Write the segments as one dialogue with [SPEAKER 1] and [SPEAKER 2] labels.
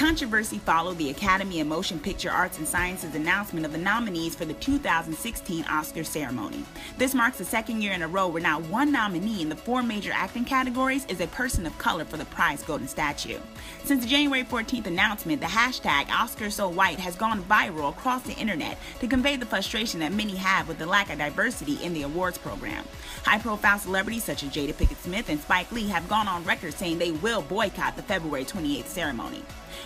[SPEAKER 1] controversy followed the Academy of Motion Picture Arts and Sciences announcement of the nominees for the 2016 Oscar ceremony. This marks the second year in a row where not one nominee in the 4 major acting categories is a person of color for the prize golden statue. Since the January 14th announcement, the hashtag #OscarsSoWhite has gone viral across the internet to convey the frustration that many have with the lack of diversity in the awards program. High-profile celebrities such as Jada, Pinkett Smith, and Spike Lee have gone on record saying they will boycott the February 28th ceremony.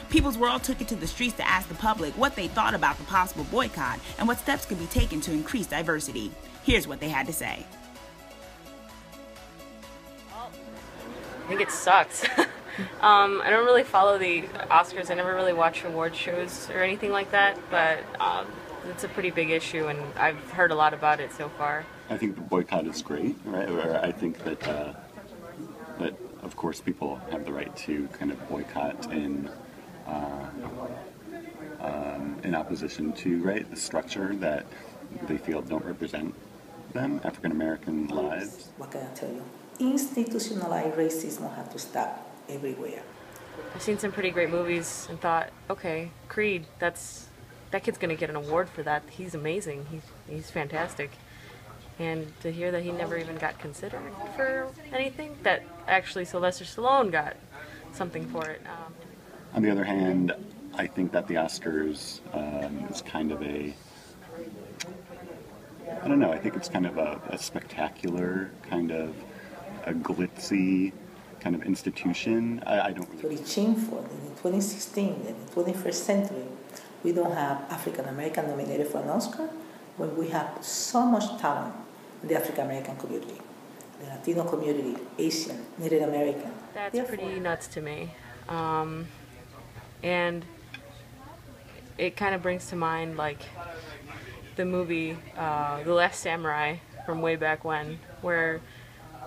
[SPEAKER 1] People's World took it to the streets to ask the public what they thought about the possible boycott and what steps could be taken to increase diversity. Here's what they had to say.
[SPEAKER 2] I think it sucks. I don't really follow the Oscars. I never really watch award shows or anything like that, but it's a pretty big issue, and I've heard a lot about it so far.
[SPEAKER 3] I think the boycott is great, right? I think that of course people have the right to kind of boycott in opposition to, right, the structure that they feel don't represent them, African American lives.
[SPEAKER 4] What can I tell you? Institutionalized racism has to stop everywhere.
[SPEAKER 2] I've seen some pretty great movies and thought, okay, Creed, that kid's gonna get an award for that. He's amazing. He's fantastic. And to hear that he never even got considered for anything, that actually Sylvester Stallone got something for it.
[SPEAKER 3] On the other hand, I think that the Oscars is kind of I don't know, I think it's kind of a spectacular, kind of a glitzy kind of institution. I don't really...
[SPEAKER 4] It's very shameful. In 2016, in the 21st century, we don't have African American nominated for an Oscar when we have so much talent in the African American community, the Latino community, Asian, Native American.
[SPEAKER 2] That's pretty nuts to me. And it kind of brings to mind like the movie The Last Samurai from way back when, where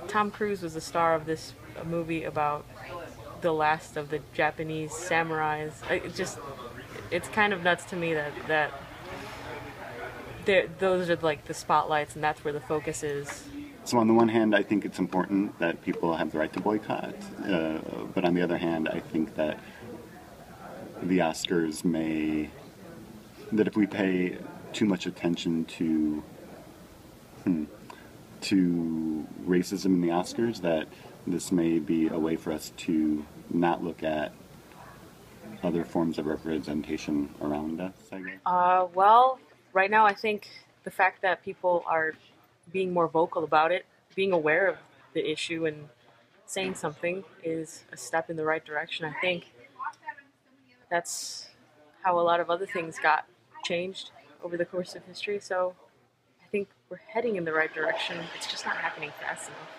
[SPEAKER 2] Tom Cruise was the star of this movie about the last of the Japanese samurais. It's kind of nuts to me that those are like the spotlights, and that's where the focus is.
[SPEAKER 3] So on the one hand, I think it's important that people have the right to boycott, but on the other hand, I think that the Oscars that if we pay too much attention to racism in the Oscars, that this may be a way for us to not look at other forms of representation around us, I guess.
[SPEAKER 2] Well, right now I think the fact that people are being more vocal about it, being aware of the issue and saying something is a step in the right direction. I think that's how a lot of other things got changed over the course of history, so I think we're heading in the right direction. It's just not happening fast enough.